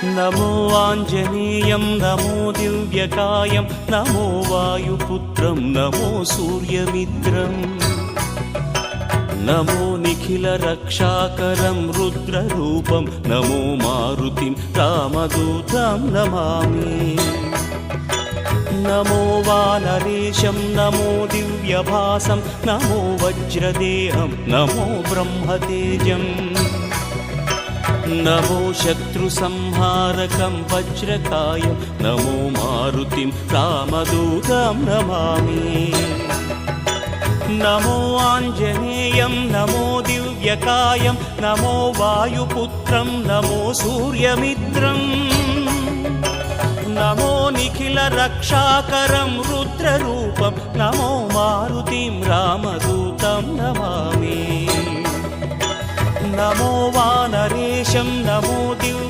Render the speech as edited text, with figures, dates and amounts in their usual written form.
నమో ఆంజనేయం నమో దివ్యకాయం నమో వాయుపుత్రం నమో సూర్యమిత్రం నమో నిఖిల రక్షాకరం రుద్రరూపం నమో మారుతిం రామదూతం నమామి నమో వానరేశం నమో దివ్యభాసం నమో వజ్రదేహం నమో బ్రహ్మతేజం నమో శత్రు సంహారకం వజ్రకాయం నమో మారుతిం రామదూతం నమామి నమో ఆంజనేయం నమో దివ్యకాయం నమో వాయుపుత్రం నమో సూర్యమిత్రం నమో నిఖిల రక్షాకరం రుద్రరూపం నమో మారుతిం రామదూతం నమామి నమో వానరేశం నమో దివ్య